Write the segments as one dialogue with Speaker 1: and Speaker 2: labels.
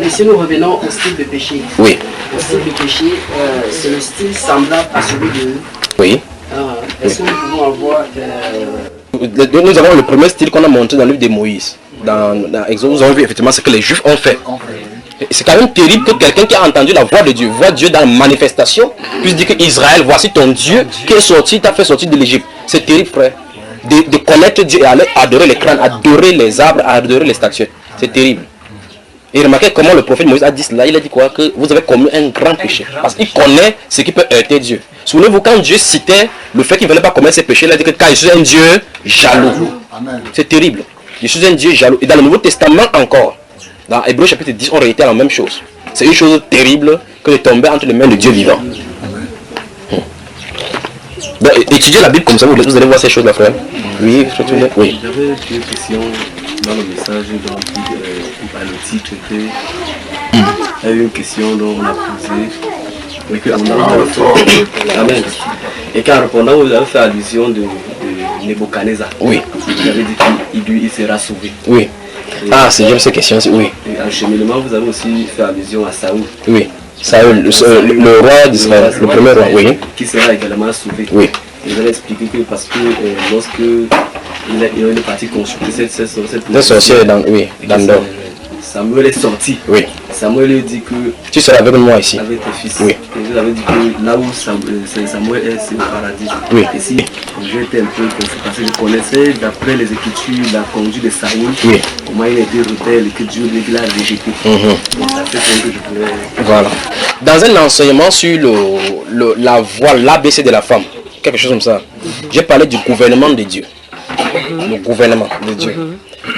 Speaker 1: Mais si nous revenons au style de péché.
Speaker 2: Oui.
Speaker 1: Le style de péché, c'est le style semblable à celui de...
Speaker 2: Oui.
Speaker 1: Est-ce que nous pouvons avoir...
Speaker 2: Nous avons le premier style qu'on a montré dans le livre de Moïse. Dans Exode, nous avons vu effectivement ce que les Juifs ont fait. C'est quand même terrible que quelqu'un qui a entendu la voix de Dieu, voit Dieu dans la manifestation, puisse dire que Israël, voici ton Dieu qui est sorti, t'a fait sortir de l'Égypte. C'est terrible, frère. De connaître Dieu et aller adorer les crânes, adorer les arbres, adorer les statuettes. C'est terrible. Et remarquez comment le prophète Moïse a dit cela. Il a dit quoi? Que vous avez commis un grand péché. Parce qu'il connaît ce qui peut heurter Dieu. Souvenez-vous, quand Dieu citait le fait qu'il ne voulait pas commettre ces péchés, il a dit que car je suis un Dieu jaloux. C'est terrible. Je suis un Dieu jaloux. Et dans le Nouveau Testament encore, dans Hébreux chapitre 10, on réitère la même chose. C'est une chose terrible que de tomber entre les mains de Dieu vivant. Donc, étudiez la Bible comme ça, vous allez voir ces choses-là, frère. Oui, oui.
Speaker 3: J'avais une question dans le message dont le titre était. Il y a eu une question dont on a posé. Et Amen. Et qu'en répondant, vous avez fait allusion de Nebuchadnezzar.
Speaker 2: Oui.
Speaker 3: Vous avez dit qu'il sera sauvé.
Speaker 2: Oui. Ah, c'est bien cette question, oui.
Speaker 3: Et en cheminement, vous avez aussi fait allusion à Saoul.
Speaker 2: Oui. Saoul, le roi d'Israël, le premier roi, oui.
Speaker 3: Qui sera également sauvé.
Speaker 2: Oui.
Speaker 3: Et vous avez expliqué que parce que lorsque il est parti consulter cette
Speaker 2: sorcière dans l'or.
Speaker 3: Samuel est sorti.
Speaker 2: Oui.
Speaker 3: Samuel lui dit que
Speaker 2: tu seras avec moi ici.
Speaker 3: Avec tes fils.
Speaker 2: Oui.
Speaker 3: Et vous avez dit que là où Samuel est, c'est le paradis.
Speaker 2: Oui.
Speaker 3: Et si j'étais un peu confus parce que je connaissais d'après les Écritures la conduite de Saoul,
Speaker 2: oui,
Speaker 3: comment il a été rebelle et que Dieu l'a rejeté. Donc ça fait que je voulais...
Speaker 2: Voilà. Dans un enseignement sur la voie, l'ABC de la femme, quelque chose comme ça, j'ai parlé du gouvernement de Dieu. Le gouvernement de Dieu.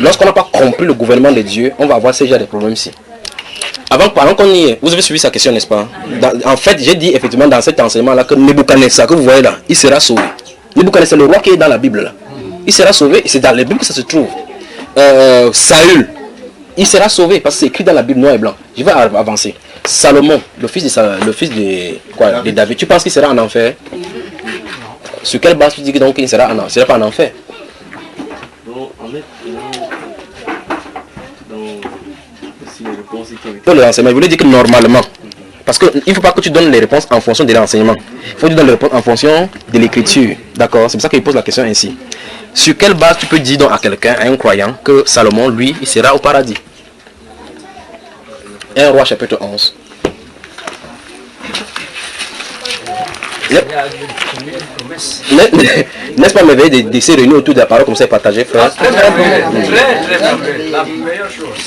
Speaker 2: Lorsqu'on n'a pas compris le gouvernement de Dieu, on va avoir ce genre de problèmes-ci. Avant qu'on y est, vous avez suivi sa question, n'est-ce pas? En fait, j'ai dit effectivement dans cet enseignement-là que Nebuchadnezzar, que vous voyez là, il sera sauvé. Nebuchadnezzar, le roi qui est dans la Bible là, il sera sauvé, c'est dans la Bible que ça se trouve. Saül, il sera sauvé parce que c'est écrit dans la Bible noir et blanc. Je vais avancer. Salomon, le fils de David, tu penses qu'il sera en enfer? Sur quelle base tu dis donc qu'il sera en enfer? Il ne sera pas en enfer. Pour l'enseignement, il voulait dire que normalement, parce qu'il ne faut pas que tu donnes les réponses en fonction de l'enseignement. Il faut que tu donnes les réponses en fonction de l'écriture. D'accord? C'est pour ça qu'il pose la question ainsi. Sur quelle base tu peux dire donc à quelqu'un, à un croyant, que Salomon, lui, il sera au paradis? 1 Roi chapitre 11. N'est-ce pas merveilleux de se réunir autour de la parole comme ça et partager, frère?
Speaker 4: Très bien. La meilleure chose.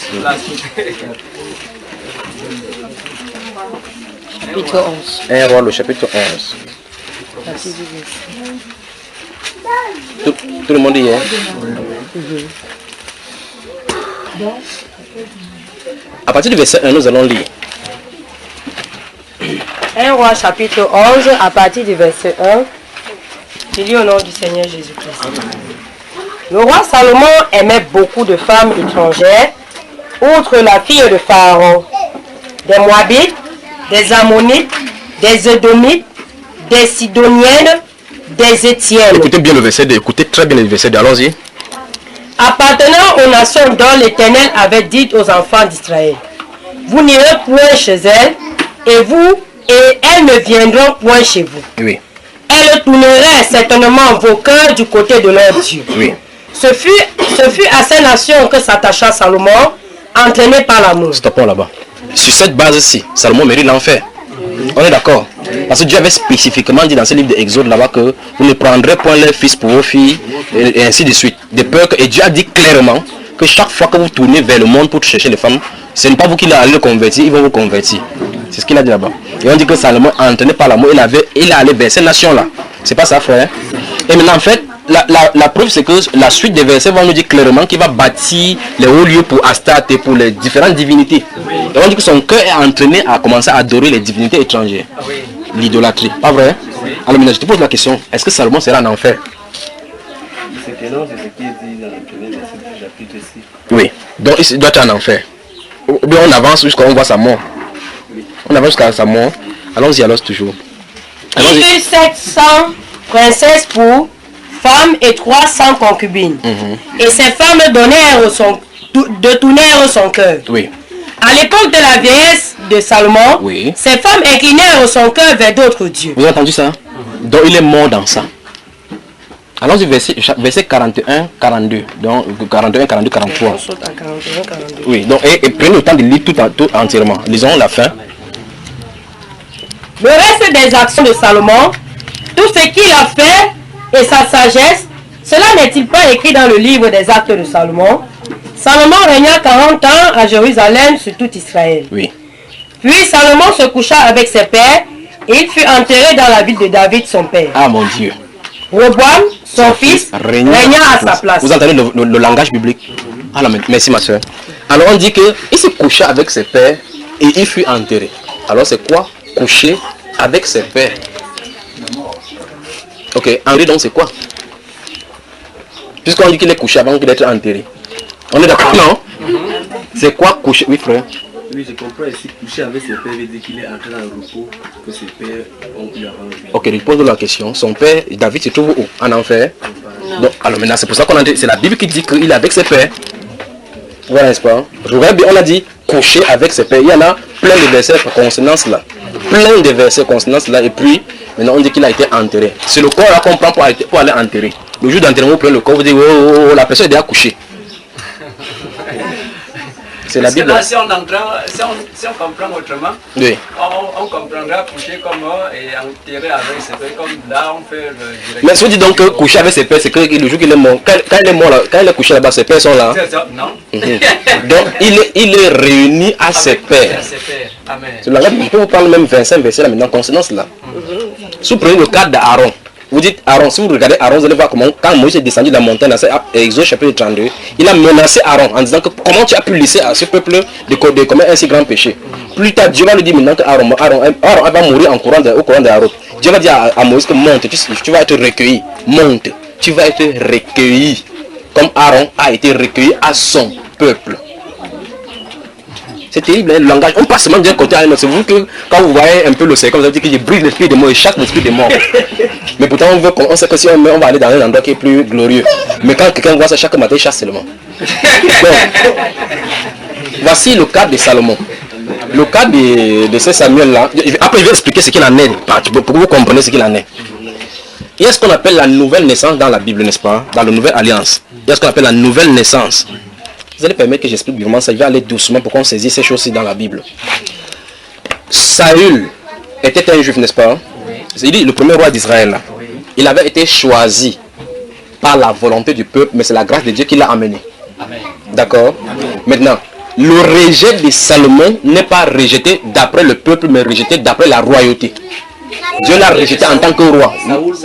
Speaker 5: Chapitre 11.
Speaker 2: 1 Roi, le chapitre 11. Tout le monde y est? À partir du verset 1, nous allons lire.
Speaker 5: 1 Roi chapitre 11, à partir du verset 1, je lis au nom du Seigneur Jésus-Christ. Le roi Salomon aimait beaucoup de femmes étrangères, outre la fille de Pharaon, des Moabites, des Ammonites, des Édomites, des Sidoniennes, des Étiennes.
Speaker 2: Écoutez bien le verset 2, écoutez très bien le verset 2, allons-y.
Speaker 5: Appartenant aux nations dont l'Éternel avait dit aux enfants d'Israël, vous n'irez point chez elles, et elles ne viendront point chez vous.
Speaker 2: Oui.
Speaker 5: Elles tourneraient certainement vos cœurs du côté de leur Dieu.
Speaker 2: Oui.
Speaker 5: Ce fut à ces nations que s'attacha Salomon, entraîné par l'amour.
Speaker 2: Stoppons là-bas. Sur cette base-ci, Salomon mérite l'enfer. On est d'accord? Parce que Dieu avait spécifiquement dit dans ce livre d'Exode là-bas que vous ne prendrez point leurs fils pour vos filles, et ainsi de suite. De peur que, et Dieu a dit clairement que chaque fois que vous tournez vers le monde pour chercher les femmes, ce n'est pas vous qui allez le convertir, ils vont vous convertir. C'est ce qu'il a dit là-bas. Et on dit que Salomon, entraîné par l'amour, il est allé vers ces nations-là. C'est pas ça, frère. Et maintenant, en fait, la preuve, c'est que la suite des versets va nous dire clairement qu'il va bâtir les hauts lieux pour Astarte et pour les différentes divinités. Et on dit que son cœur est entraîné à commencer à adorer les divinités étrangères. L'idolâtrie. Pas vrai? Alors maintenant, je te pose la question, est-ce que Salomon sera en enfer?
Speaker 3: C'est que non, c'est ce qui est dit dans le premier verset du chapitre 6.
Speaker 2: Oui. Donc il doit être en enfer. Ou bien on avance jusqu'à on voit sa mort. On avance jusqu'à sa mort. Allons-y alors toujours.
Speaker 5: Il eut 700 princesses pour femmes et 300 concubines. Et ces femmes détournèrent son cœur.
Speaker 2: Oui.
Speaker 5: À l'époque de la vieillesse de Salomon,
Speaker 2: Oui.
Speaker 5: ces femmes inclinèrent son cœur vers d'autres dieux.
Speaker 2: Vous avez entendu ça? Donc il est mort dans ça. Alors du verset 41, 42. Donc 41, 42, 43.
Speaker 5: On saute à 41, 42.
Speaker 2: Oui, donc et prenez le temps de lire tout entièrement. Lisons la fin.
Speaker 5: Le reste des actions de Salomon, tout ce qu'il a fait et sa sagesse, cela n'est-il pas écrit dans le livre des actes de Salomon? Salomon régna 40 ans à Jérusalem sur tout Israël.
Speaker 2: Oui.
Speaker 5: Puis Salomon se coucha avec ses pères et il fut enterré dans la ville de David son père.
Speaker 2: Ah mon Dieu.
Speaker 5: Roboam, son fils, régna à sa place.
Speaker 2: Vous entendez le langage biblique? Alors, merci ma soeur. Alors on dit qu'il se coucha avec ses pères et il fut enterré. Alors c'est quoi coucher avec ses pères? Ok, enterré donc c'est quoi? Puisqu'on dit qu'il est couché avant qu'il ait été enterré. On est d'accord, non? C'est quoi coucher? Oui frère.
Speaker 3: Oui, je comprends ici, coucher avec ses pères veut dire qu'il est entré dans le repos que ses pères ont pu avoir.
Speaker 2: Ok, je pose la question. Son père, David, se trouve où? En enfer? Donc, alors maintenant, c'est pour ça qu'on a dit, c'est la Bible qui dit qu'il est avec ses pères. Voilà, n'est-ce pas? Je regarde bien, on a dit coucher avec ses pères. Il y en a plein de versets consonance là. Plein de versets consonance là. Et puis, maintenant, on dit qu'il a été enterré. C'est le corps là qu'on prend pour aller enterrer. Le jour d'enterrement, vous prenez le corps, vous dites, oh, la personne est déjà couchée. C'est la
Speaker 4: Parce que
Speaker 2: Bible.
Speaker 4: là, si on comprend autrement,
Speaker 2: Oui.
Speaker 4: on comprendra coucher comme et enterrer avec ses pères, comme là on fait le direct.
Speaker 2: Mais si on dit donc que coucher avec ses pères, c'est que le jour qu'il est mort, quand il est mort là, quand il est couché là-bas, ses pères sont là.
Speaker 4: C'est ça, non?
Speaker 2: Donc il est réuni à ses pères.
Speaker 4: À ses pères. Amen.
Speaker 2: C'est le langage, je peux vous parler même 25 versets là maintenant, consonance là. Si vous prenez le cadre d'Aaron, vous dites Aaron, si vous regardez Aaron, vous allez voir comment, quand Moïse est descendu de la montagne, dans Exode chapitre 32, il a menacé Aaron en disant que comment tu as pu laisser à ce peuple de commettre un si grand péché. Plus tard, Dieu va lui dire maintenant que Aaron va mourir au courant de Aaron. Dieu va dire à Moïse que monte, tu vas être recueilli. Monte, tu vas être recueilli. Comme Aaron a été recueilli à son peuple. C'est terrible, hein, le langage. On passe seulement d'un côté à un autre. C'est vous que quand vous voyez un peu le cercle, vous avez dit que je brise l'esprit des morts et chaque l'esprit des morts. Mais pourtant, on sait que si on va aller dans un endroit qui est plus glorieux. Mais quand quelqu'un voit ça chaque matin, il chasse seulement. Donc, voici le cas de Salomon. Le cas de ce Samuel-là. Après, je vais expliquer ce qu'il en est, pour que vous compreniez ce qu'il en est. Il y a ce qu'on appelle la nouvelle naissance dans la Bible, n'est-ce pas? Dans la nouvelle alliance. Il y a ce qu'on appelle la nouvelle naissance. Vous allez permettre que j'explique vraiment ça, il va aller doucement pour qu'on saisisse ces choses-ci dans la Bible. Saül était un juif, n'est-ce pas? Il dit le premier roi d'Israël. Il avait été choisi par la volonté du peuple, mais c'est la grâce de Dieu qui l'a amené. D'accord? Maintenant, le rejet de Salomon n'est pas rejeté d'après le peuple, mais rejeté d'après la royauté. Dieu l'a rejeté en tant que roi.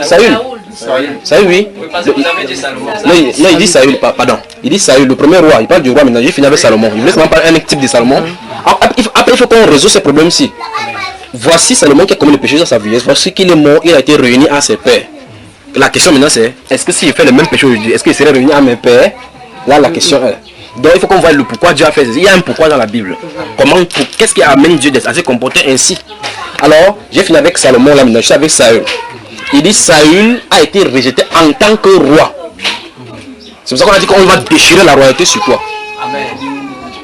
Speaker 2: Saül. Saül, oui.
Speaker 4: Oui, parce que vous avez dit Salomon.
Speaker 2: Non, il dit Saül, pardon. Il dit Saül, le premier roi. Il parle du roi, maintenant j'ai fini avec Salomon. Il voulait seulement parler un type de Salomon. Après, il faut qu'on résolve ce problème-ci. Voici Salomon qui a commis le péché dans sa vieillesse. Voici qu'il est mort, il a été réuni à ses pères. La question maintenant c'est, est-ce que s'il fait le même péché aujourd'hui, est-ce qu'il serait réuni à mes pères? Là, la question est. Donc il faut qu'on voie le pourquoi Dieu a fait ça. Il y a un pourquoi dans la Bible. Qu'est-ce qui amène Dieu à se comporter ainsi? Alors, j'ai fini avec Salomon là maintenant, je suis avec Saül. Il dit Saül a été rejeté en tant que roi. C'est pour ça qu'on a dit qu'on va déchirer la royauté sur toi.
Speaker 4: Amen.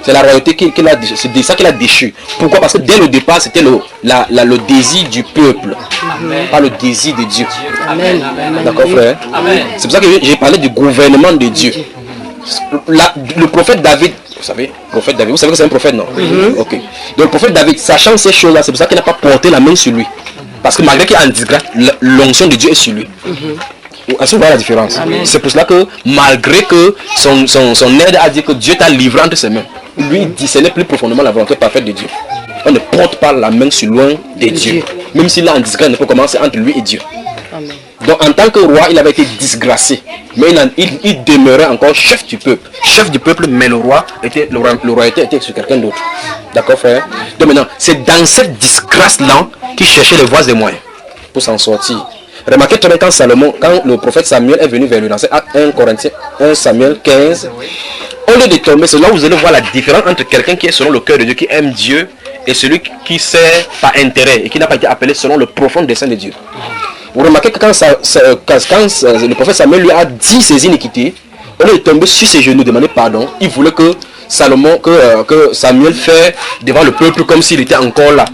Speaker 2: C'est la royauté qu'il a déchiré. C'est ça qu'il a déchu. Pourquoi? Parce que dès le départ, c'était le désir du peuple. Amen. Pas le désir de Dieu.
Speaker 5: Amen.
Speaker 2: D'accord frère?
Speaker 4: Amen.
Speaker 2: C'est pour ça que j'ai parlé du gouvernement de Dieu. Le prophète David, vous savez que c'est un prophète, non? Ok. Donc le prophète David, sachant ces choses-là, c'est pour ça qu'il n'a pas porté la main sur lui. Parce que malgré qu'il est en disgrâce, l'onction de Dieu est sur lui. Est-ce que vous voyez la différence? C'est pour cela que malgré que son aide a dit que Dieu t'a livré entre ses mains, lui il discernait plus profondément la volonté parfaite de Dieu. On ne porte pas la main sur loin de Dieu. Même s'il est en disgrâce, il ne peut commencer entre lui et Dieu. Amen. Donc en tant que roi, il avait été disgracé. Mais il demeurait encore chef du peuple. Chef du peuple, mais le royauté était sur quelqu'un d'autre. D'accord frère? Donc maintenant, c'est dans cette disgrâce-là qu'il cherchait les voies et moyens pour s'en sortir. Remarquez très bien quand le prophète Samuel est venu vers lui, dans 1 Samuel 15, au lieu de tomber, c'est là où vous allez voir la différence entre quelqu'un qui est selon le cœur de Dieu, qui aime Dieu, et celui qui sert par intérêt et qui n'a pas été appelé selon le profond dessein de Dieu. Vous remarquez que quand le prophète Samuel lui a dit ses iniquités, au lieu de tomber sur ses genoux, demander pardon, il voulait que Samuel fait devant le peuple comme s'il était encore là.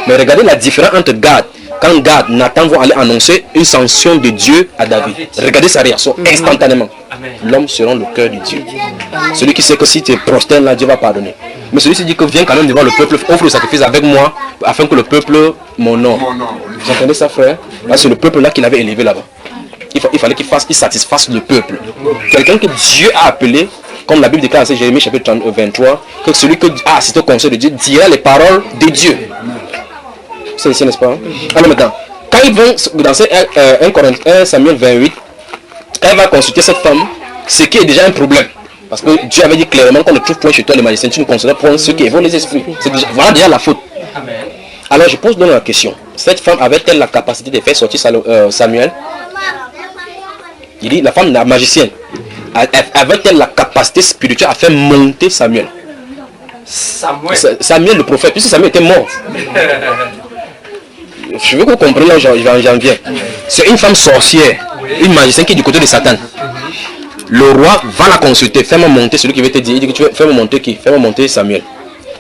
Speaker 2: Mais regardez la différence entre Gad. Quand Gad, Nathan vont aller annoncer une sanction de Dieu à David. Regardez sa réaction instantanément. L'homme selon le cœur de Dieu. Celui qui sait que si tu es prosternes là, Dieu va pardonner. Mais celui qui dit que viens quand même devant le peuple, offre le sacrifice avec moi, afin que le peuple m'honore. Vous entendez ça, frère? Là, c'est le peuple là qu'il avait élevé là-bas. Il fallait qu'il satisfasse le peuple. Quelqu'un que Dieu a appelé, comme la Bible déclare dans Jérémie chapitre 23, que celui que a cité au conseil de Dieu dira les paroles de Dieu. C'est ici, n'est-ce pas? Alors maintenant, quand ils vont dans 1 Samuel 28, elle va consulter cette femme, ce qui est déjà un problème. Parce que Dieu avait dit clairement qu'on ne trouve point chez toi les magiciens, tu ne considères point ceux qui évoluent les esprits. Voilà déjà la faute. Alors je pose donc la question, cette femme avait-elle la capacité de faire sortir Samuel? Il dit, la femme, la magicienne, avait-elle la capacité spirituelle à faire monter Samuel? Samuel le prophète, puisque Samuel était mort. Je veux que vous compreniez là, j'en viens. C'est une femme sorcière, une magicienne qui est du côté de Satan. Le roi va la consulter, fais-moi monter celui qui veut te dire. Il dit que tu veux fais-moi monter qui? Fais-moi monter Samuel.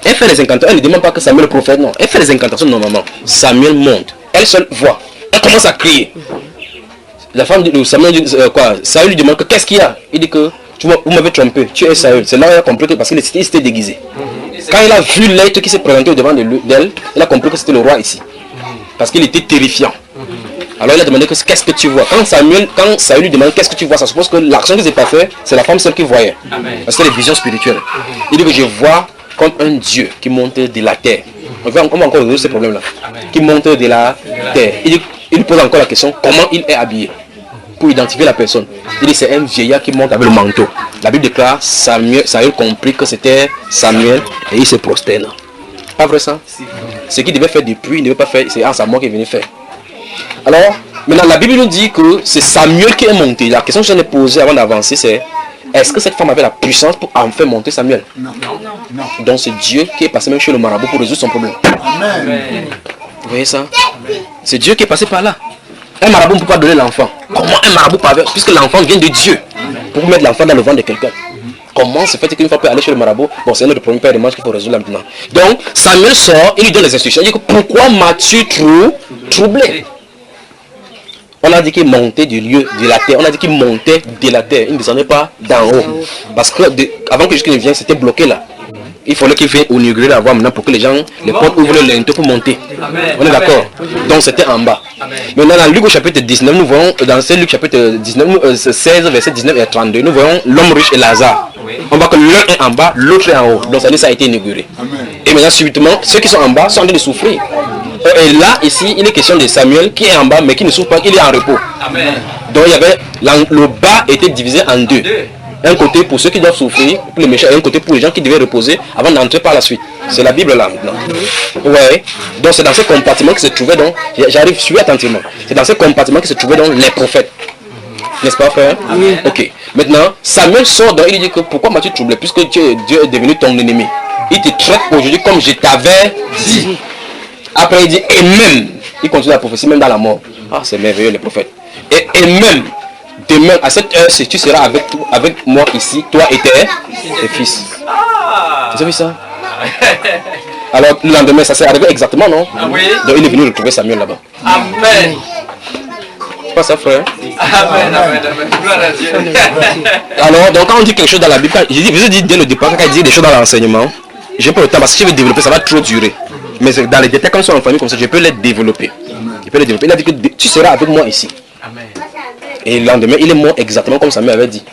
Speaker 2: Elle fait les incantations, elle ne demande pas que Samuel le prophète, non. Elle fait les incantations normalement. Samuel monte, elle seule voit. Elle commence à crier. La femme de Samuel dit quoi? Saül lui demande que qu'est-ce qu'il y a? Il dit que vous m'avez trompé, tu es Saül. C'est là où elle a compris que parce qu'il s'était déguisé. Quand il a vu l'être qui s'est présenté au devant d'elle, il a compris que c'était le roi ici. Parce qu'il était terrifiant. Alors il a demandé qu'est-ce que tu vois. Quand Saül lui demande qu'est-ce que tu vois, ça suppose que l'action qui s'est pas faite, c'est la femme seule qui voyait. Parce que c'est les visions spirituelles. Il dit que je vois comme un Dieu qui monte de la terre. On va encore résoudre ce problème-là. Qui monte de la terre. Il pose encore la question comment il est habillé. Pour identifier la personne. Il dit c'est un vieillard qui monte avec le manteau. La Bible déclare Saül compris que c'était Samuel et il se prosterne. Pas vrai ça? Ce qu'il devait faire depuis, il ne devait pas faire, c'est Samuel qui est venu faire. Alors, maintenant la Bible nous dit que c'est Samuel qui est monté. La question que je viens de poser avant d'avancer, c'est est-ce que cette femme avait la puissance pour en faire monter Samuel? Non. Donc c'est Dieu qui est passé même chez le marabout pour résoudre son problème. Amen. Vous voyez ça? C'est Dieu qui est passé par là. Un marabout ne peut pas donner l'enfant. Comment un marabout peut avoir, puisque l'enfant vient de Dieu, pour mettre l'enfant dans le ventre de quelqu'un? Comment se fait qu'une fois peut aller chez le marabout? Bon, c'est notre premier père de manche qu'il faut résoudre maintenant. Donc, Samuel sort, il lui donne les instructions. Il dit que pourquoi m'as-tu troublé? On a dit qu'il montait du lieu de la terre. On a dit qu'il montait de la terre. Il ne descendait pas d'en haut. Parce que avant que Jésus ne vienne, c'était bloqué là. Il fallait qu'il vienne inaugurer la voie maintenant pour que les gens, les portes ouvrent le linteau pour monter. Amen. On est d'accord? Donc c'était en bas. Amen. Maintenant dans Luc au chapitre 19, nous voyons, dans Luc chapitre 19, 16, verset 19 et 32, nous voyons l'homme riche et Lazare. Oui. On voit que l'un est en bas, l'autre est en haut. Donc ça a été inauguré. Amen. Et maintenant subitement, ceux qui sont en bas sont en train de souffrir. Et là, ici, il est question de Samuel qui est en bas mais qui ne souffre pas, il est en repos. Amen. Donc il y avait, le bas était divisé en deux. Un côté pour ceux qui doivent souffrir, pour les méchants, et un côté pour les gens qui devaient reposer avant d'entrer par la suite. C'est la Bible là maintenant. Ouais. Donc c'est dans ce compartiment que se trouvaient donc, j'arrive, suis attentivement. C'est dans ce compartiment que se trouvaient donc les prophètes. N'est-ce pas, frère? Oui. Ok. Maintenant, Samuel sort donc, il dit que pourquoi m'as-tu troublé puisque Dieu est devenu ton ennemi. Il te traite aujourd'hui comme je t'avais dit. Après il dit, et même, il continue la prophétie même dans la mort. Ah, c'est merveilleux les prophètes. Et même, demain à cette heure, si tu seras avec moi ici, toi et tes fils. Vous avez vu ça? Alors le lendemain, ça s'est arrivé exactement, non? Oui. Donc il est venu retrouver Samuel là-bas. Amen. C'est pas ça, frère? Amen, amen, amen. Alors, donc quand on dit quelque chose dans la Bible, je vous ai dit dès le départ, quand il dit des choses dans l'enseignement, j'ai pas le temps parce que si je veux développer, ça va trop durer. Mais dans les détails, quand on soit en famille comme ça, je peux les développer. Il a dit que tu seras avec moi ici. Amen. Et le lendemain, il est mort exactement comme Samuel avait dit.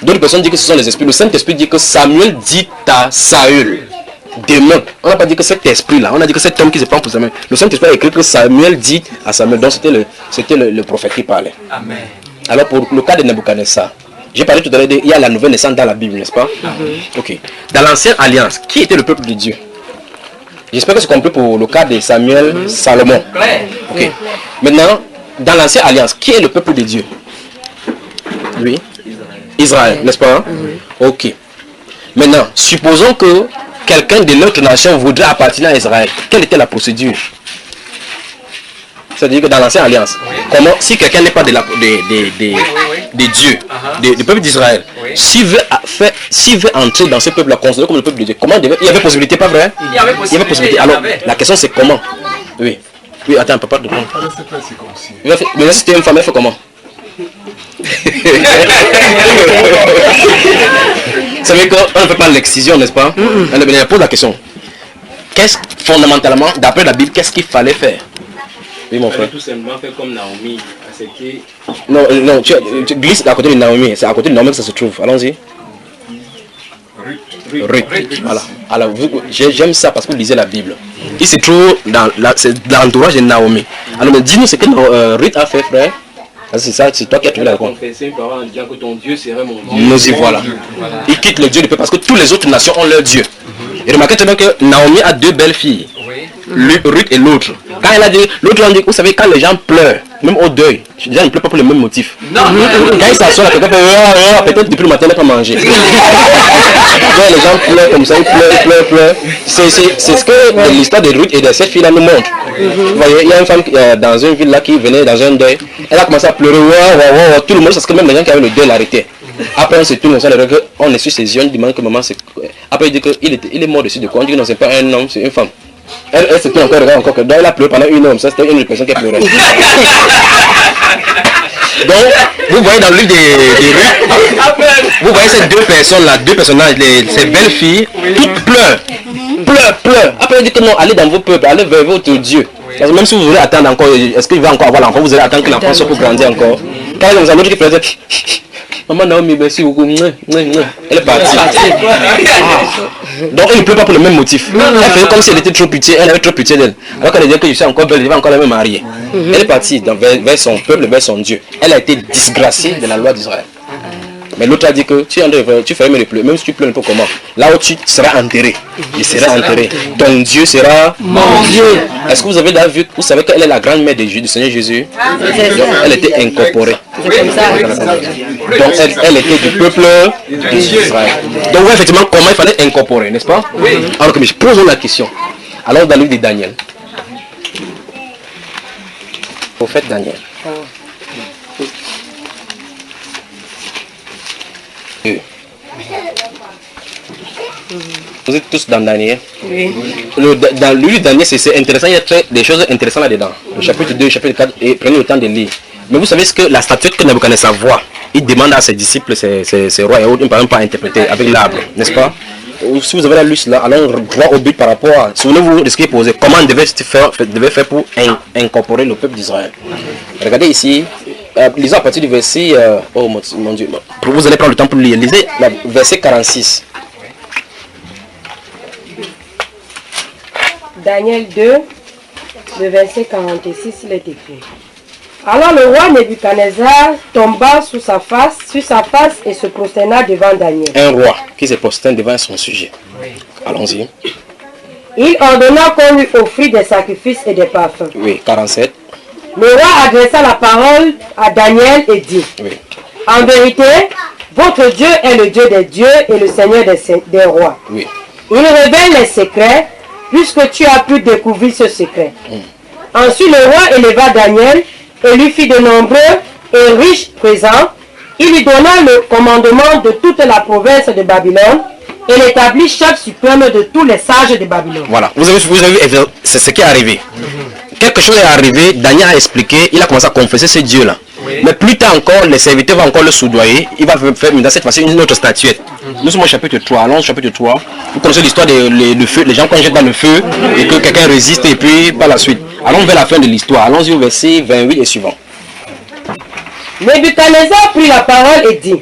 Speaker 2: D'autres personnes disent que ce sont les esprits. Le Saint-Esprit dit que Samuel dit à Saül. Demain, on n'a pas dit que cet esprit-là, on a dit que cet homme qui se prend pour Samuel. Le Saint-Esprit a écrit que Samuel dit à Samuel. Donc c'était le prophète qui parlait. Amen. Alors pour le cas de Nebuchadnezzar, j'ai parlé tout à l'heure, il y a la nouvelle naissance dans la Bible, n'est-ce pas? Ok. Dans l'ancienne alliance, qui était le peuple de Dieu? J'espère que c'est compris pour le cas de Samuel, Salomon. Ok. Maintenant, dans l'ancienne alliance, qui est le peuple de Dieu? Oui. Israël, n'est-ce pas? Ok. Maintenant, supposons que quelqu'un de notre nation voudrait appartenir à Israël. Quelle était la procédure? C'est-à-dire que dans l'ancienne alliance, comment, si quelqu'un n'est pas de des dieux, du peuple d'Israël,
Speaker 4: Oui.
Speaker 2: s'il veut entrer dans ce peuple-là, considéré comme le peuple de Dieu, comment il y avait possibilité, pas vrai?
Speaker 4: Il y avait possibilité.
Speaker 2: Alors, la question c'est comment? Oui. Oui, attends, papa, de prendre. Mais là, si c'était une femme, elle fait comment? Vous savez qu'on ne fait pas l'excision, n'est-ce pas? Elle pose la question. Qu'est-ce fondamentalement, d'après la Bible, qu'est-ce qu'il fallait faire? Oui, mon frère.
Speaker 3: Tout simplement faire comme Naomi. C'est qui...
Speaker 2: Non, tu glisses à côté de Naomi. C'est à côté de Naomi que ça se trouve. Allons-y. Ruth. Voilà. Alors, j'aime ça parce que vous lisez la Bible. Il se trouve dans l'entourage de Naomi. Alors, mais dis-nous ce que Ruth a fait, frère. C'est ça, c'est toi qui as trouvé la réponse.
Speaker 3: Confesser une parole en disant que ton Dieu serait mon Dieu.
Speaker 2: Nous y voilà. Il quitte le Dieu du peuple parce que toutes les autres nations ont leur Dieu. Et remarquez très bien que Naomi a deux belles filles. Ruth et l'autre. Quand elle a dit, l'autre a dit, vous savez, quand les gens pleurent, même au deuil, déjà ils ne pleurent pas pour le même motif.
Speaker 4: Non.
Speaker 2: Quand ils s'assoient, quelqu'un fait, peut-être depuis le matin, il n'a pas mangé. Quand les gens pleurent comme ça, ils pleurent. C'est ce que l'histoire de Ruth et de cette fille-là nous montre. Vous voyez, il y a une femme dans une ville là qui venait dans un deuil. Elle a commencé à pleurer, tout le monde, parce que même les gens qui avaient le deuil l'arrêtaient. Après on se tourne, on est sur ses yeux, on demande que maman c'est... Après il dit qu'il est mort dessus de quoi? On dit que non, c'est pas un homme, c'est une femme. Elle se tourne encore que donc elle a pleuré pendant une heure, ça c'était une personne qui a pleuré. Donc vous voyez dans le livre des Ruth, vous voyez ces deux personnes là, deux personnages, ces belles filles, toutes pleurent. Après il dit que non, allez dans vos peuples, allez vers votre Dieu. Parce que même si vous voulez attendre encore, est-ce qu'il va encore avoir l'enfant, vous allez attendre que l'enfant soit pour grandir encore. Quand il y a l'autre qui faisait maman Naomi, merci beaucoup. Elle est partie. Donc elle ne pleut pas pour le même motif. Elle faisait comme si elle était trop pitié, elle avait trop pitié d'elle. Alors qu'elle disait que je suis encore belle, je vais encore la même marier. Elle est partie vers son peuple, vers son Dieu. Elle a été disgraciée de la loi d'Israël. Mais l'autre a dit que tu ferais me pleurer, même si tu pleures un peu comment. Là où tu seras enterré, il sera enterré. Ton Dieu sera mon Dieu. Est-ce que vous avez déjà vu, vous savez qu'elle est la grand-mère du Seigneur Jésus? Donc, elle était incorporée. Donc elle était du peuple d'Israël. Donc oui, effectivement, comment il fallait incorporer, n'est-ce pas? Alors que je pose la question. Alors dans le livre de Daniel. Prophète Daniel. Vous êtes tous dans Daniel? Oui. Dans le livre de Daniel, c'est intéressant, il y a des choses intéressantes là-dedans. Le chapitre 2, le chapitre 4, et prenez le temps de lire. Mais vous savez ce que la statuette que Nabuchodonosor voit, il demande à ses disciples, ses rois et autres, ils ne peuvent pas interpréter avec l'arbre, n'est-ce pas? Si vous avez la liste là, allons droit au but par rapport à... Souvenez-vous de ce qui est posé. Comment on devait faire pour incorporer le peuple d'Israël? Regardez ici, lisons à partir du verset... oh mon Dieu, vous allez prendre le temps pour lire. Lisez le verset 46.
Speaker 5: Daniel 2, le verset 46, il est écrit. Alors le roi Nebuchadnezzar tomba sur sa face et se prosterna devant Daniel.
Speaker 2: Un roi qui se prosterne devant son sujet. Allons-y.
Speaker 5: Il ordonna qu'on lui offrit des sacrifices et des parfums.
Speaker 2: Oui, 47.
Speaker 5: Le roi adressa la parole à Daniel et dit, oui. En vérité, votre Dieu est le Dieu des dieux et le Seigneur des rois. Oui. Il révèle les secrets, puisque tu as pu découvrir ce secret. Ensuite le roi éleva Daniel et lui fit de nombreux et riches présents. Il lui donna le commandement de toute la province de Babylone et l'établit chef suprême de tous les sages de Babylone.
Speaker 2: Voilà, vous avez vu, c'est ce qui est arrivé. Quelque chose est arrivé, Daniel a expliqué, il a commencé à confesser ce Dieu-là. Oui. Mais plus tard encore, les serviteurs vont encore le soudoyer, il va faire dans cette fois-ci une autre statuette. Nous sommes au chapitre 3, allons au chapitre 3. Vous connaissez l'histoire du feu, les gens qu'on jette dans le feu et que quelqu'un résiste et puis par la suite. Allons vers la fin de l'histoire, allons-y au verset 28 et suivant.
Speaker 5: Nebuchadnezzar prit la parole et dit,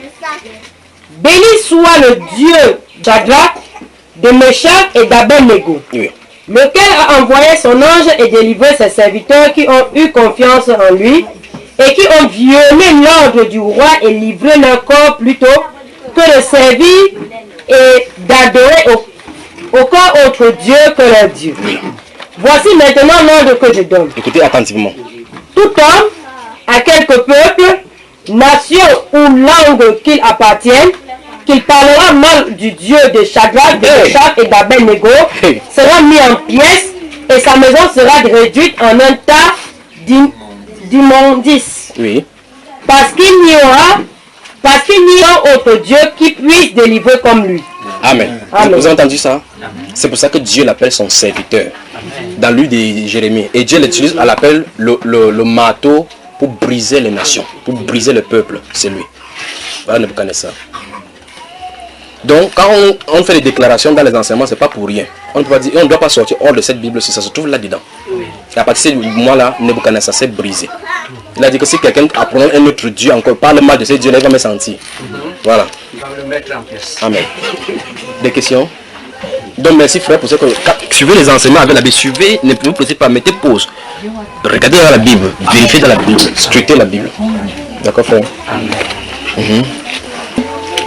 Speaker 5: béni soit le Dieu d'Adrak, de Meshach et d'Abednego, oui. Lequel a envoyé son ange et délivré ses serviteurs qui ont eu confiance en lui et qui ont violé l'ordre du roi et livré leur corps plutôt que de servir et d'adorer aucun autre Dieu que leur Dieu. Voici maintenant l'ordre que je donne.
Speaker 2: Écoutez attentivement.
Speaker 5: Tout homme, à quelque peuple, nation ou langue qu'il appartienne, qu'il parlera mal du Dieu de Shadrach, de Meshach et d'Abednego, sera mis en pièces et sa maison sera réduite en un tas d'immondices. Oui. Parce qu'il n'y aura Parce qu'il n'y a autre Dieu qui puisse délivrer comme lui.
Speaker 2: Amen.
Speaker 5: Amen.
Speaker 2: Vous avez entendu ça? C'est pour ça que Dieu l'appelle son serviteur. Dans lui de Jérémie. Et Dieu l'utilise, elle l'appelle le marteau pour briser les nations, pour briser le peuple. C'est lui. Voilà Nebuchadnezzar. Donc, quand on fait des déclarations dans les enseignements, c'est pas pour rien. On ne peut pas dire, on ne doit pas sortir hors de cette Bible si ça se trouve là-dedans. Et à partir de ce moment-là, Nebuchadnezzar s'est brisé. Il a dit que si quelqu'un apprend un autre Dieu encore, parle mal de ce Dieu-là, il va me sentir. Voilà.
Speaker 4: Il va le mettre en pièces.
Speaker 2: Amen. Des questions? Donc merci frère pour ce que suivez les enseignements avec la Bible, suivez, ne vous posez pas, mettez pause. Regardez dans la Bible, vérifiez dans la Bible, scrutez la Bible. D'accord frère?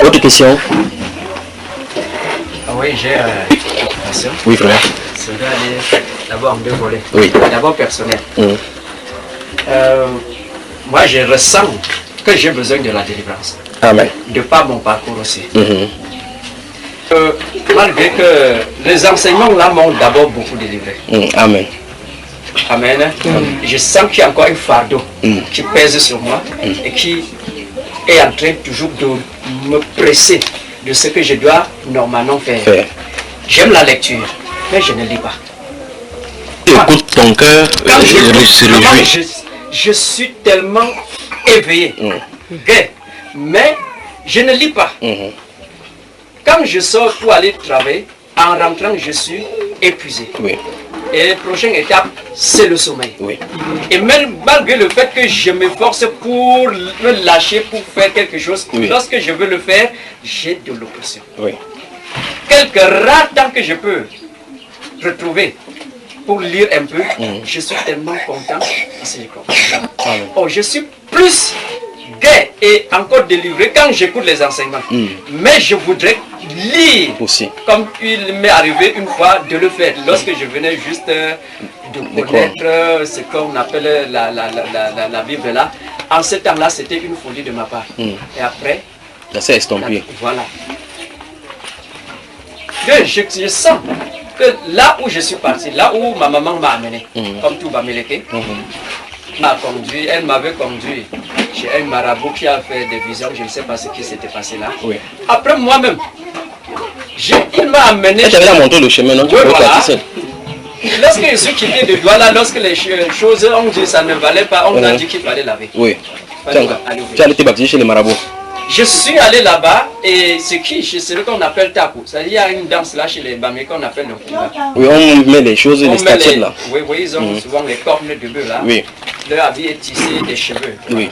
Speaker 2: Autre question?
Speaker 4: Ah oui, j'ai une question.
Speaker 2: Oui frère.
Speaker 4: Ça va aller d'abord en deux volets.
Speaker 2: Oui.
Speaker 4: D'abord personnel. Moi, je ressens que j'ai besoin de la délivrance.
Speaker 2: Amen.
Speaker 4: De par mon parcours aussi. Malgré que les enseignements là m'ont d'abord beaucoup délivré.
Speaker 2: Amen.
Speaker 4: Amen. Je sens qu'il y a encore un fardeau qui pèse sur moi et qui est en train toujours de me presser de ce que je dois normalement faire. J'aime la lecture, mais je ne lis pas.
Speaker 2: Écoute ton cœur,
Speaker 4: je suis tellement éveillé, gai, mais je ne lis pas. Quand je sors pour aller travailler, en rentrant, je suis épuisé.
Speaker 2: Oui.
Speaker 4: Et la prochaine étape, c'est le sommeil.
Speaker 2: Oui.
Speaker 4: Et même malgré le fait que je m'efforce pour me lâcher, pour faire quelque chose, lorsque je veux le faire, j'ai de l'oppression.
Speaker 2: Oui.
Speaker 4: Quelques rares temps que je peux retrouver pour lire un peu, je suis tellement content. Oh, je suis plus gai et encore délivré quand j'écoute les enseignements. Mais je voudrais lire
Speaker 2: aussi.
Speaker 4: Comme il m'est arrivé une fois de le faire. Lorsque je venais juste de connaître ce qu'on appelle la Bible là. En ce temps-là, c'était une folie de ma part. Et après,
Speaker 2: ça s'est estompé.
Speaker 4: Voilà. Je sens que là où je suis parti, là où ma maman m'a amené, comme tout Bamileke, m'a conduit, elle m'avait conduit chez un marabout qui a fait des visions, je ne sais pas ce qui s'était passé là.
Speaker 2: Oui.
Speaker 4: Après moi-même, il m'a amené.
Speaker 2: Tu avais montré le chemin, non?
Speaker 4: Oui, voilà. Lorsque je suis quitté de Douala, lorsque les choses ont dit que ça ne valait pas, on a dit qu'il fallait laver.
Speaker 2: Oui. Tu as été baptisé chez les marabouts.
Speaker 4: Je suis allé là-bas et c'est ce qu'on appelle takou. Il y a une danse là chez les Bamé qu'on appelle le koula.
Speaker 2: Oui, on met les choses, les statuettes là.
Speaker 4: Oui, oui, ils ont souvent les cornes de bœuf là.
Speaker 2: Oui.
Speaker 4: Leur habit est tissé des cheveux.
Speaker 2: Oui.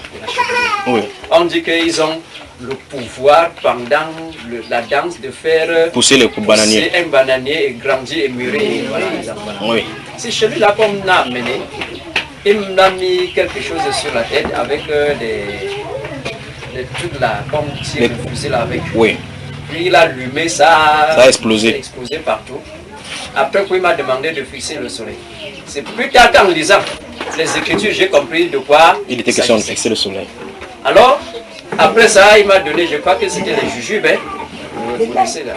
Speaker 4: Oui. On dit qu'ils ont le pouvoir pendant la danse de faire
Speaker 2: pousser le bananier.
Speaker 4: Un bananier et grandir et mûrir. Voilà,
Speaker 2: oui.
Speaker 4: C'est celui-là qu'on m'a amené. Il m'a mis quelque chose sur la tête avec des trucs là, comme si le fusil là avec.
Speaker 2: Oui.
Speaker 4: Puis il a allumé ça.
Speaker 2: Ça a explosé.
Speaker 4: Ça a explosé partout. Après, il m'a demandé de fixer le soleil. C'est plus tard qu'en lisant les Écritures, j'ai compris de quoi
Speaker 2: il était question de fixer le soleil.
Speaker 4: Alors, après ça, il m'a donné, je crois que c'était les jujubes, hein, vous connaissez là,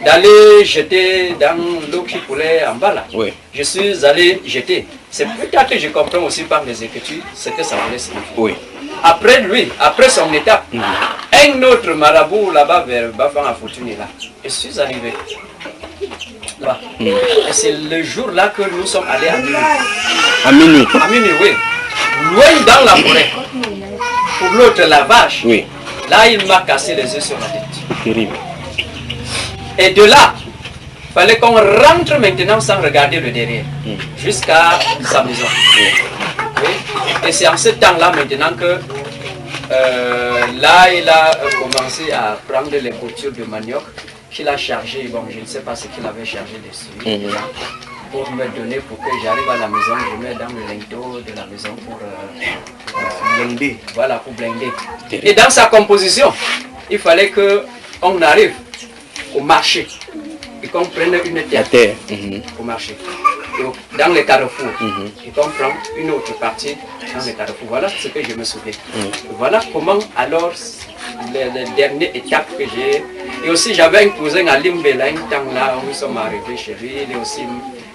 Speaker 4: d'aller jeter dans l'eau qui coulait en bas là.
Speaker 2: Oui.
Speaker 4: Je suis allé jeter. C'est plus tard que je comprends aussi par les Écritures ce que ça voulait signifier.
Speaker 2: Oui.
Speaker 4: Après lui, après son étape, un autre marabout là-bas vers Bafan à Fortuné là, je suis arrivé. Là. Et c'est le jour là que nous sommes allés à minuit.
Speaker 2: À minuit?
Speaker 4: À minuit, oui. Loin dans la forêt. Pour l'autre, la vache.
Speaker 2: Oui.
Speaker 4: Là, il m'a cassé les yeux sur la tête.
Speaker 2: Terrible.
Speaker 4: Et de là, il fallait qu'on rentre maintenant sans regarder le derrière. Jusqu'à sa maison. Oui. Et c'est en ce temps-là maintenant que là, il a commencé à prendre les coutures de manioc qu'il a chargé. Bon, je ne sais pas ce qu'il avait chargé dessus. Pour me donner, pour que j'arrive à la maison, je mets dans le linteau de la maison pour blinder. Voilà, pour blinder. Et dans sa composition, il fallait qu'on arrive au marché et qu'on prenne une terre au marché. Et dans les carrefours, et qu'on prend une autre partie dans les carrefours. Voilà ce que je me souviens. Voilà comment alors les dernières étapes que j'ai. Et aussi j'avais un cousin à Limbela, un temps là où nous sommes arrivés chez lui, il est aussi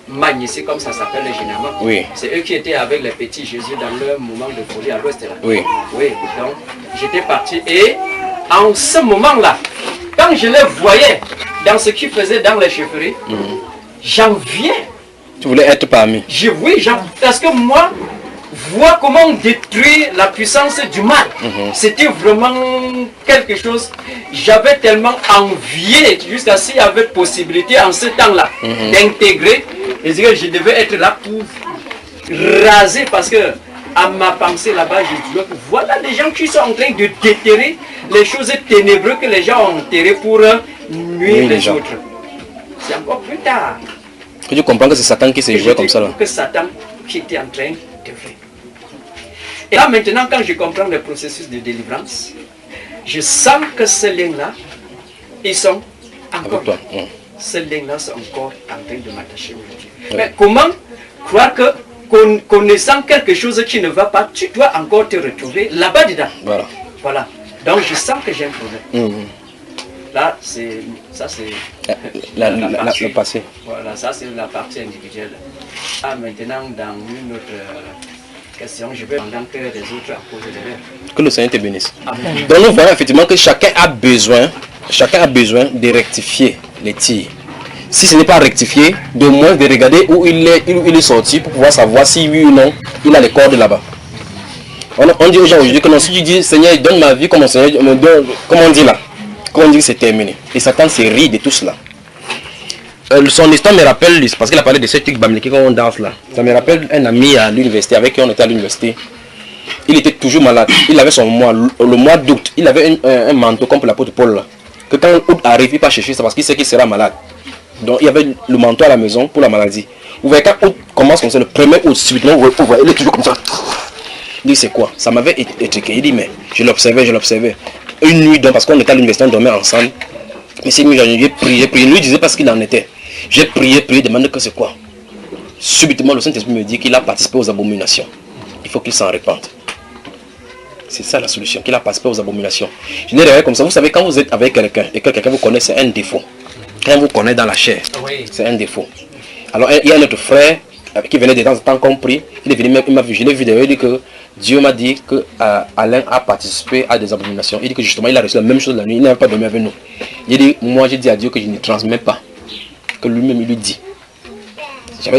Speaker 4: magnifique comme ça s'appelle généralement.
Speaker 2: Oui.
Speaker 4: C'est eux qui étaient avec les petits Jésus dans leur moment de folie à l'ouest là.
Speaker 2: Oui.
Speaker 4: Oui, donc j'étais parti et en ce moment-là, quand je les voyais dans ce qu'ils faisaient dans les chefferies, j'enviais.
Speaker 2: Tu voulais être parmi.
Speaker 4: Oui, parce que moi, voir comment détruire la puissance du mal, c'était vraiment quelque chose. J'avais tellement envié, jusqu'à s'il y avait possibilité en ce temps-là, d'intégrer, et que je devais être là pour raser, parce que à ma pensée là-bas, je dis, voilà des gens qui sont en train de déterrer les choses ténébreuses que les gens ont enterrées pour nuire les autres. C'est encore plus tard.
Speaker 2: Que tu comprends que c'est Satan qui s'est joué comme ça là.
Speaker 4: Que Satan qui était en train de faire. Et là maintenant, quand je comprends le processus de délivrance, je sens que ces liens-là, ils sont encore là. Ces liens-là sont encore en train de m'attacher aujourd'hui. Mais comment croire que connaissant quelque chose qui ne va pas, tu dois encore te retrouver là-bas dedans. Voilà. Donc je sens que j'ai un problème. Là, ça c'est
Speaker 2: le passé.
Speaker 4: Voilà, ça c'est la partie individuelle. Ah, maintenant, dans une autre question, je vais pendant que les autres en posent des verres.
Speaker 2: Que le Seigneur te bénisse.
Speaker 4: Amen.
Speaker 2: Donc nous voyons effectivement que chacun a besoin de rectifier les tirs. Si ce n'est pas rectifié, de moins de regarder où il est sorti pour pouvoir savoir si oui ou non il a les cordes là-bas. On dit aux gens aujourd'hui que non, si tu dis Seigneur, donne ma vie comme mon Seigneur me donne, comment on dit là? Comment on dit que c'est terminé? Et Satan se rit de tout cela. Son histoire me rappelle, parce qu'il a parlé de ce truc bamléki quand on danse là. Ça me rappelle un ami à l'université avec qui on était à l'université. Il était toujours malade. Il avait son mois, le mois d'août. Il avait un manteau comme pour l'apôtre Paul là. Que quand août arrive, il va chercher ça parce qu'il sait qu'il sera malade. Donc il y avait le manteau à la maison pour la maladie. Vous voyez quand août commence comme ça, le premier août, subitement, vous voyez, il est toujours comme ça. Il dit c'est quoi? Ça m'avait étriqué. Il dit mais je l'observais. Une nuit donc parce qu'on était à l'université, on dormait ensemble. Mais c'est une nuit, j'ai prié. Lui il disait pas ce qu'il en était. J'ai prié, demandé que c'est quoi. Subitement le Saint-Esprit me dit qu'il a participé aux abominations. Il faut qu'il s'en repente. C'est ça la solution, qu'il a participé aux abominations. Je l'ai réveillé comme ça. Vous savez, quand vous êtes avec quelqu'un et que quelqu'un vous connaît, c'est un défaut. Quand vous connaît dans la chair, c'est un défaut. Alors il y a un autre frère qui venait de temps en temps compris. Il est venu, il m'a vu, je l'ai vu d'ailleurs, il dit que Dieu m'a dit que Alain a participé à des abominations. Il dit que justement il a reçu la même chose la nuit, il n'avait pas dormi avec nous. Il dit, moi j'ai dit à Dieu que je ne transmets pas. Que lui-même il lui dit.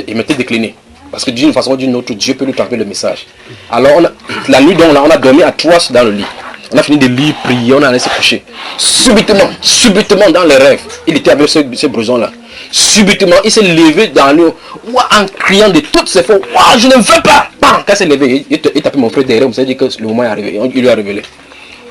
Speaker 2: Il m'était décliné. Parce que d'une façon ou d'une autre, Dieu peut lui transmettre le message. Alors la nuit, donc, on a dormi à 3 dans le lit. On a fini de lire, prier, on a allé se coucher. Subitement dans les rêves, il était avec ce blouson-là. Subitement, il s'est levé dans l'eau, en criant de toutes ses forces, je ne veux pas. Quand il s'est levé, il tapait mon frère derrière, on s'est dit que le moment est arrivé, il lui a révélé.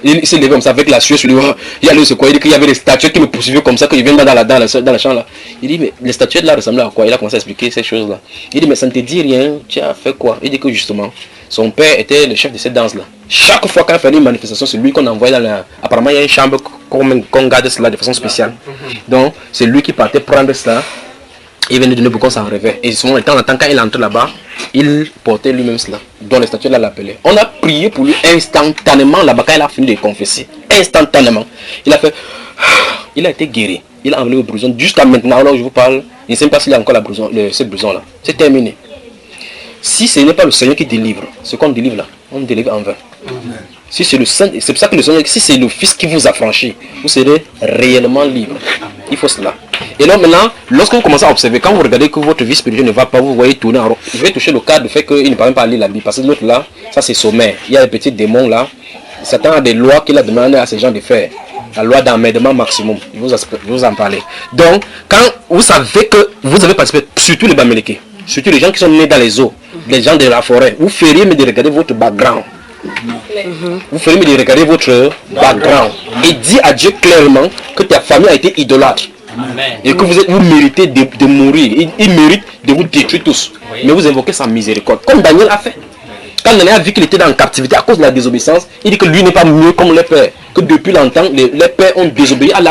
Speaker 2: Il s'est levé comme ça avec la sueur sur lui. Il allait se quoi? Il dit qu'il y avait des statuettes qui me poursuivaient comme ça, que je viens dans la chambre là. Il dit mais les statuettes là ressemblaient à quoi? Il a commencé à expliquer ces choses là. Il dit mais ça ne te dit rien, tu as fait quoi? Il dit que justement, son père était le chef de cette danse là. Chaque fois qu'il fait une manifestation, c'est lui qu'on envoyait dans la... Apparemment il y a une chambre qu'on garde cela de façon spéciale. Donc c'est lui qui partait prendre cela. Il venait donner pour qu'on s'en réveille. Et souvent, de temps en temps, quand il entrait là-bas, il portait lui-même cela, dont les statues là l'appelaient. On a prié pour lui instantanément là-bas, quand il a fini de confesser. Instantanément. Il a fait... Il a été guéri. Il a enlevé le blouson. Jusqu'à maintenant, alors je vous parle, je ne sais pas s'il a encore la blouson, ce blouson-là. C'est terminé. Si ce n'est pas le Seigneur qui délivre, ce qu'on délivre là, on délivre en vain. Si c'est le Saint, c'est pour ça que le Seigneur, si c'est le Fils qui vous a franchi, vous serez réellement libre. Il faut cela. Et donc maintenant, lorsque vous commencez à observer, quand vous regardez que votre vie spirituelle ne va pas, vous voyez tourner en rond. Je vais toucher le cas du fait qu'il ne parvient pas à lire la Bible. Parce que l'autre là, ça c'est sommaire. Il y a des petits démons là. Satan a des lois qu'il a demandé à ces gens de faire. La loi d'emmerdement maximum. Je vous en parler. Donc, quand vous savez que vous avez participé, surtout les Bamileke, surtout les gens qui sont nés dans les eaux, les gens de la forêt, vous feriez mais de regarder votre background. Vous feriez mais de regarder votre background. Et dire à Dieu clairement que ta famille a été idolâtre. Amen. Et que vous méritez de mourir. Il mérite de vous détruire tous. Oui. Mais vous invoquez sa miséricorde. Comme Daniel a fait. Quand Daniel a vu qu'il était dans la captivité à cause de la désobéissance, il dit que lui n'est pas mieux comme les pères. Que depuis longtemps, les pères ont désobéi à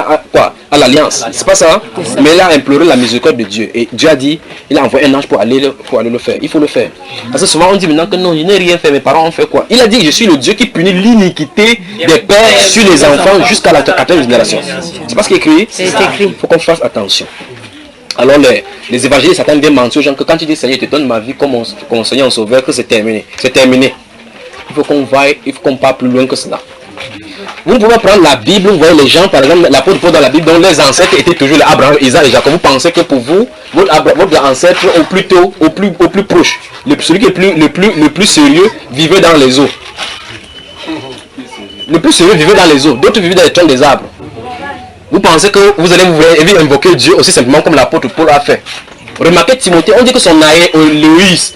Speaker 2: l'alliance. C'est pas ça, hein? Mais il a imploré la miséricorde de Dieu. Et Dieu a dit, il a envoyé un ange pour aller le faire. Il faut le faire. Parce que souvent on dit maintenant que non, je n'ai rien fait, mes parents ont fait quoi? Il a dit, je suis le Dieu qui punit l'iniquité des pères sur les enfants jusqu'à la 14e génération. C'est pas ce qui est écrit? C'est écrit. Il faut qu'on fasse attention. Alors les évangélistes, Satan viennent mentir aux gens que quand tu dis Seigneur, je te donne ma vie comme mon Seigneur en sauveur, que c'est terminé. C'est terminé. Il faut qu'on vaille, il faut qu'on parte plus loin que cela. Vous ne pouvez pas prendre la Bible, vous voyez les gens, par exemple, l'apôtre Paul dans la Bible, dont les ancêtres étaient toujours les Abraham, Isaac et Jacob. Vous pensez que pour vous, votre ancêtre au plus proche, celui qui est le plus sérieux, vivait dans les eaux. Le plus sérieux vivait dans les eaux, d'autres vivaient dans les troncs des arbres. Vous pensez que vous allez vous invoquer Dieu aussi simplement comme l'apôtre Paul a fait. Remarquez Timothée, on dit que son aïe, Loïs,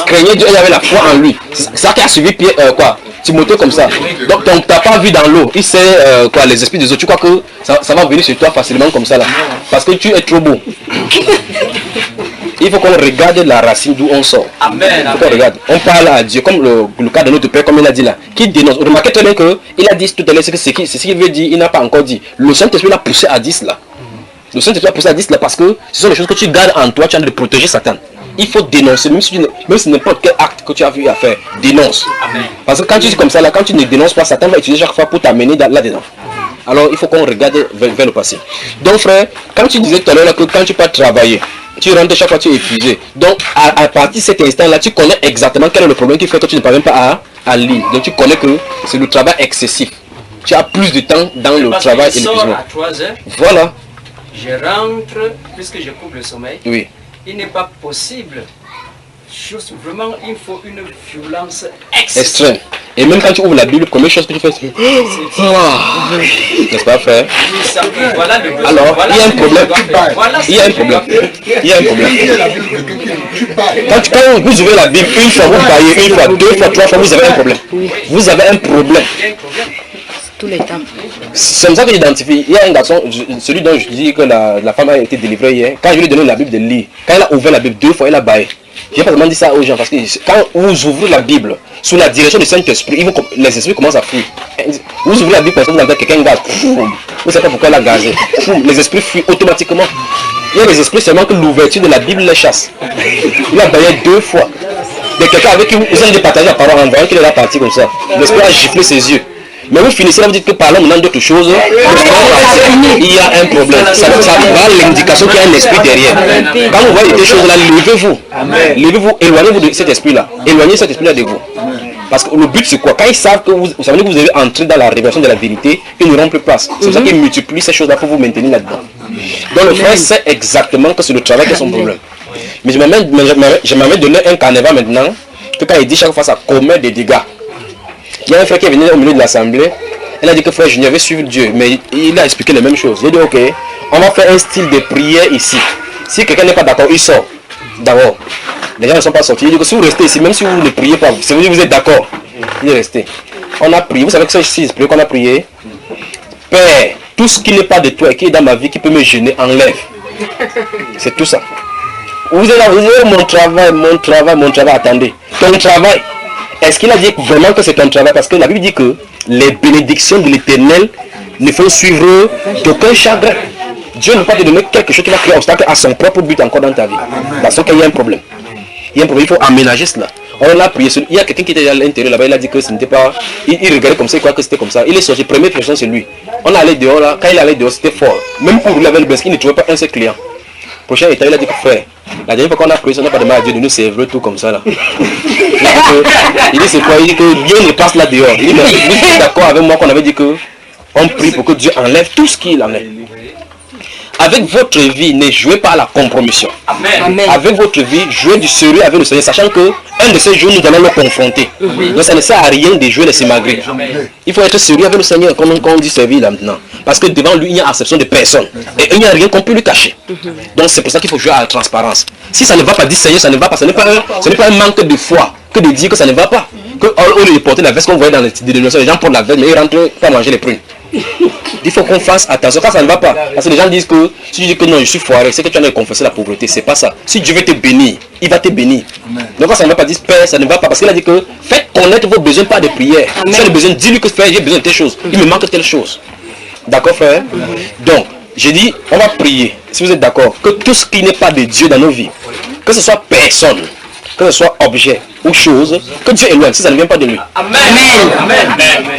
Speaker 2: craignait Dieu, il avait la foi en lui. C'est ça qui a suivi Timothée comme ça. Donc tu n'as pas vu dans l'eau, il sait les esprits des autres. Tu crois que ça va venir sur toi facilement comme ça là. Parce que tu es trop beau. Il faut qu'on regarde la racine d'où on sort.
Speaker 4: Amen.
Speaker 2: On regarde. On parle à Dieu, comme le cas de notre Père, comme il a dit là, qui dénonce. Remarquez très bien qu'il a dit tout à l'heure, c'est ce qu'il veut dire, il n'a pas encore dit. Le Saint-Esprit l'a poussé à 10 là. Le Saint-Esprit l'a poussé à 10 là parce que ce sont les choses que tu gardes en toi, tu as de protéger Satan. Il faut dénoncer, même si n'importe quel acte que tu as vu à faire, dénonce. Amen. Parce que quand tu dis comme ça là, quand tu ne dénonces pas, Satan va utiliser chaque fois pour t'amener là-dedans. Alors il faut qu'on regarde vers le passé. Donc frère, quand tu disais tout à l'heure que quand tu peux travailler, tu rentres chaque fois, tu es épuisé. Donc à partir de cet instant-là, tu connais exactement quel est le problème qui fait que tu ne parviens pas à lire. Donc tu connais que c'est le travail excessif. Tu as plus de temps dans le travail et l'épuisement.
Speaker 4: À 3 heures,
Speaker 2: voilà.
Speaker 4: Je rentre, puisque je coupe le sommeil.
Speaker 2: Oui.
Speaker 4: Il n'est pas possible. Vraiment, il faut une violence
Speaker 2: extrême. Et même quand tu ouvres la Bible, la première chose que tu fais, c'est... N'est-ce pas, frère? Alors, il y a un problème. Il y a un problème. Il y a un problème. Quand vous ouvrez la Bible, une fois, vous baillez, une fois, deux fois, trois fois, vous avez un problème. Vous avez un problème.
Speaker 5: Tous les temps.
Speaker 2: C'est comme ça que j'identifie. Il y a un garçon, celui dont je dis que la femme a été délivrée hier, quand je lui ai donné la Bible de lire, quand il a ouvert la Bible deux fois, il a baillé. Je n'ai pas vraiment dit ça aux gens parce que quand vous ouvrez la Bible sous la direction du Saint-Esprit, les esprits commencent à fuir. Vous ouvrez la Bible parce que vous entendez quelqu'un gaze. Vous ne savez pas pourquoi il a gazé. Les esprits fuient automatiquement. Il y a les esprits seulement que l'ouverture de la Bible les chasse. Il a baillé deux fois. De quelqu'un avec qui vous allez partager la parole en voyant qu'il est là parti comme ça. L'esprit a giflé ses yeux. Mais vous finissez là, vous dites que parlons maintenant d'autres choses. Il y a un problème. Ça va l'indication qu'il y a un esprit derrière. Quand vous voyez des choses là, levez-vous. Levez-vous, éloignez-vous de cet esprit-là. Éloignez cet esprit-là de vous. Parce que le but c'est quoi? Quand ils savent que vous savez que vous avez entré dans la révélation de la vérité, ils n'auront plus place. C'est pour ça qu'ils multiplient ces choses-là pour vous maintenir là-dedans. Donc le frère sait exactement que c'est le travail qui est son problème. Mais je m'avais donné un carnaval maintenant, que quand il dit chaque fois ça commet des dégâts. Il y a un frère qui est venu au milieu de l'assemblée. Il a dit que frère, je vais suivre Dieu. Mais il a expliqué les mêmes choses. Il a dit ok, on va faire un style de prière ici. Si quelqu'un n'est pas d'accord, il sort. D'abord. Les gens ne sont pas sortis. Il dit que si vous restez ici, même si vous ne priez pas, si vous êtes d'accord, il est resté. On a prié. Vous savez que c'est ici, c'est qu'on a prié. Père, tout ce qui n'est pas de toi et qui est dans ma vie, qui peut me gêner, enlève. C'est tout ça. Vous êtes là, vous dites mon travail, attendez. Ton travail. Est-ce qu'il a dit vraiment que c'est ton travail? Parce que la Bible dit que les bénédictions de l'Éternel ne font suivre d'aucun chagrin. Dieu ne peut pas te donner quelque chose qui va créer obstacle à son propre but encore dans ta vie. Parce qu'il y a un problème. Il y a un problème, il faut aménager cela. On a prié. Il y a quelqu'un qui était à l'intérieur là-bas, il a dit que ce n'était pas... Il regardait comme ça, il croyait que c'était comme ça. Il est sorti, première personne c'est lui. On allait dehors là, quand il allait dehors, c'était fort. Même pour rouler avec le basque, il ne trouvait pas un seul client. Prochain état, il a dit que frère, la dernière fois qu'on a prié, on n'a pas demandé à Dieu de nous servir tout comme ça là. Il dit c'est quoi? Il dit que Dieu ne passe là dehors. Il dit mais vous êtes d'accord avec moi qu'on avait dit que on prie pour que Dieu enlève tout ce qu'il enlève. Avec votre vie, ne jouez pas à la compromission. Amen. Avec votre vie, jouez du sérieux avec le Seigneur, sachant que un de ces jours, nous allons le confronter. Donc ça ne sert à rien de jouer les sémagrées. Il faut être sérieux avec le Seigneur, comme on dit servir là maintenant. Parce que devant lui, il n'y a acception de personne. Et il n'y a rien qu'on peut lui cacher. Donc c'est pour ça qu'il faut jouer à la transparence. Si ça ne va pas, dire Seigneur, ça ne va pas. Ce n'est pas un manque de foi que de dire que ça ne va pas. Que au lieu de porter la veste qu'on voyait dans les dénominations, les gens portent la veste, mais ils rentrent pas manger les prunes. Il faut qu'on fasse attention quand ça ne va pas. Parce que les gens disent que si tu dis que non, je suis foiré, c'est que tu as confessé la pauvreté. C'est pas ça. Si Dieu veut te bénir, il va te bénir. Donc quand ça ne va pas, dire Père, ça ne va pas. Parce qu'il a dit que faites connaître vos besoins par des prières. Si tu as besoin, dis-lui que frère, j'ai besoin de telle chose. Il me manque telle chose. D'accord, frère? Donc, j'ai dit, on va prier. Si vous êtes d'accord, que tout ce qui n'est pas de Dieu dans nos vies, que ce soit personne, que ce soit objet ou chose, que Dieu éloigne si ça ne vient pas de lui.
Speaker 4: Amen.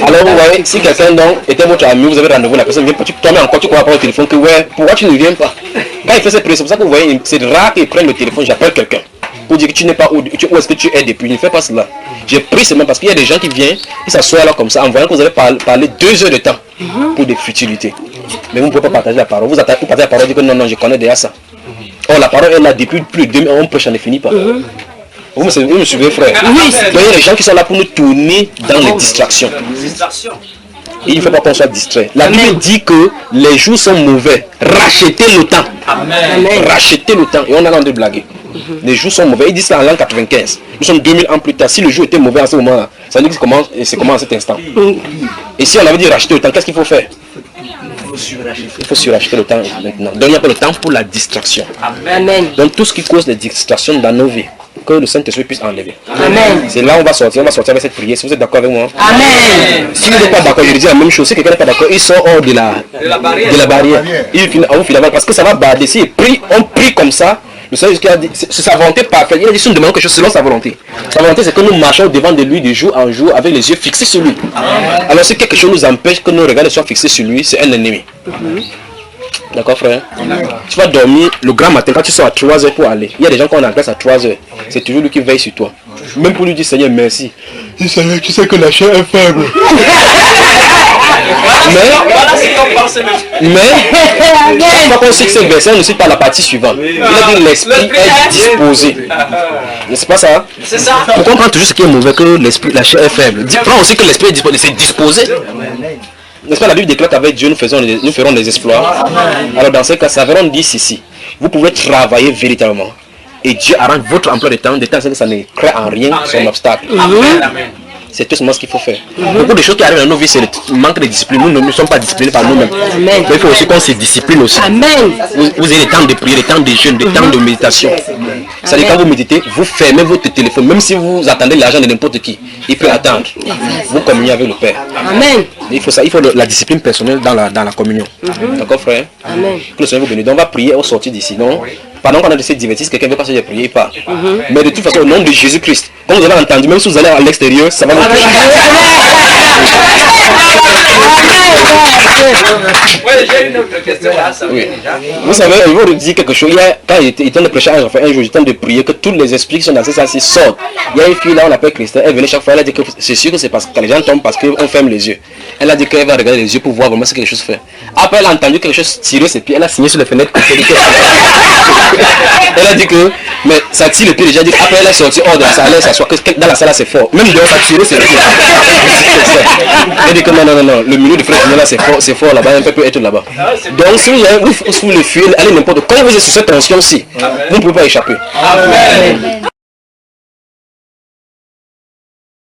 Speaker 2: Alors vous voyez, si quelqu'un donc était votre ami, vous avez rendez-vous, la personne vient pas, tu tombes encore, tu crois pas au téléphone que ouais, pourquoi tu ne viens pas? Quand il fait cette prière, c'est pour ça que vous voyez, c'est rare qu'il prenne le téléphone, j'appelle quelqu'un. pour dire que tu n'es pas où est-ce que tu es depuis. Ne fais pas cela. J'ai pris seulement parce qu'il y a des gens qui viennent, ils s'assoient là comme ça, en voyant que vous avez parlé 2 heures de temps pour des futilités. Mais vous ne pouvez pas partager la parole. Vous partagez la parole et dites que non, je connais déjà ça. Or, la parole est là depuis plus de 2000 ans, on prêche, ça ne finit pas. Vous me suivez, frère? Oui. Il y a des gens qui sont là pour nous tourner dans les distractions. Il ne faut pas qu'on soit distrait. La Bible dit que les jours sont mauvais. Rachetez le temps. Amen. Rachetez le temps. Et on a l'air de blaguer. Les jours sont mauvais. Ils disent ça en l'an 95. Nous sommes 2000 ans plus tard. Si le jour était mauvais à ce moment-là, ça veut dire que c'est comment à cet instant. Et si on avait dit racheter le temps, qu'est-ce qu'il faut faire? Il faut surracheter le temps maintenant. Donc il n'y a pas le temps pour la distraction.
Speaker 5: Amen.
Speaker 2: Donc tout ce qui cause des distractions dans nos vies, que le Saint-Esprit puisse enlever.
Speaker 5: Amen.
Speaker 2: C'est là où on va sortir avec cette prière. Si vous êtes d'accord avec moi.
Speaker 5: Amen.
Speaker 2: Si vous n'êtes pas d'accord, je dis la même chose. Si quelqu'un n'est pas d'accord, ils sont hors de la barrière. Ils finissent parce que ça va barder. Si on prie comme ça, le Seigneur a dit, c'est sa volonté parfaite. Il a dit, si nous demandons quelque chose selon sa volonté. Sa volonté, c'est que nous marchons devant de lui de jour en jour avec les yeux fixés sur lui. Alors si quelque chose nous empêche que nos regards soient fixés sur lui, c'est un ennemi. D'accord, frère? Tu vas dormir le grand matin quand tu sors à 3 heures pour aller. Il y a des gens qui ont en classe à 3 heures. C'est toujours lui qui veille sur toi. Même pour lui dire, Seigneur, merci. Il Seigneur, tu sais que la chair est faible. Mais chaque fois qu'on cite ce verset, on ne cite pas la partie suivante. Il a dit l'esprit est disposé. N'est-ce pas ça? C'est ça. Pourquoi on prend toujours ce qui est mauvais que l'esprit, la chair est faible? Prends aussi que l'esprit est disposé. C'est disposé. N'est-ce pas, la Bible déclare qu'avec Dieu nous ferons des exploits. Alors dans ce cas, ça verront dire ici. Vous pouvez travailler véritablement. Et Dieu arrange votre emploi de temps que ça ne crée en rien son obstacle. C'est tout ce qu'il faut faire. Beaucoup de choses qui arrivent dans nos vies, c'est le manque de discipline. Nous ne sommes pas disciplinés par nous-mêmes. Il faut aussi qu'on se discipline aussi. Vous avez des temps de prière, des temps de jeûne, des temps de méditation. C'est-à-dire quand vous méditez, vous fermez votre téléphone. Même si vous attendez l'argent de n'importe qui, il peut attendre. Vous communiez avec le Père.
Speaker 5: Amen.
Speaker 2: Il faut la discipline personnelle dans la communion. D'accord, frère? Amen. Que le Seigneur vous bénisse. Donc on va prier au sortir d'ici. Non? Pendant qu'on a de ces divertissements, quelqu'un veut passer de prier, il part. Mais de toute façon, au nom de Jésus-Christ, comme vous avez entendu, même si vous allez à l'extérieur, ça va vous toucher.
Speaker 4: J'ai une autre question là.
Speaker 2: Oui. Vous savez, je vais vous dire quelque chose. Quand il était de prêcher un jour, j'étais de prier que tous les esprits qui sont dans ces salles sortent. Il y a une fille là, on l'appelle Christelle, elle venait chaque fois, elle a dit que c'est sûr que c'est parce que les gens tombent parce qu'on ferme les yeux. Elle a dit qu'elle va regarder les yeux pour voir vraiment ce que quelque chose fait. Après, elle a entendu quelque chose tirer ses pieds, elle a signé sur les fenêtres. Elle a dit que, mais ça tire les pieds déjà. Après, elle est sortie hors de la salle, elle s'assoit, dans la salle là c'est fort. Même dehors, ça tire ses pieds. Elle dit que non, le milieu de frère là c'est fort là-bas, un peu peut être là-bas. Donc, si vous le fuyez, allez n'importe où. Quand vous êtes sur cette tension-ci, vous ne pouvez pas échapper. Amen.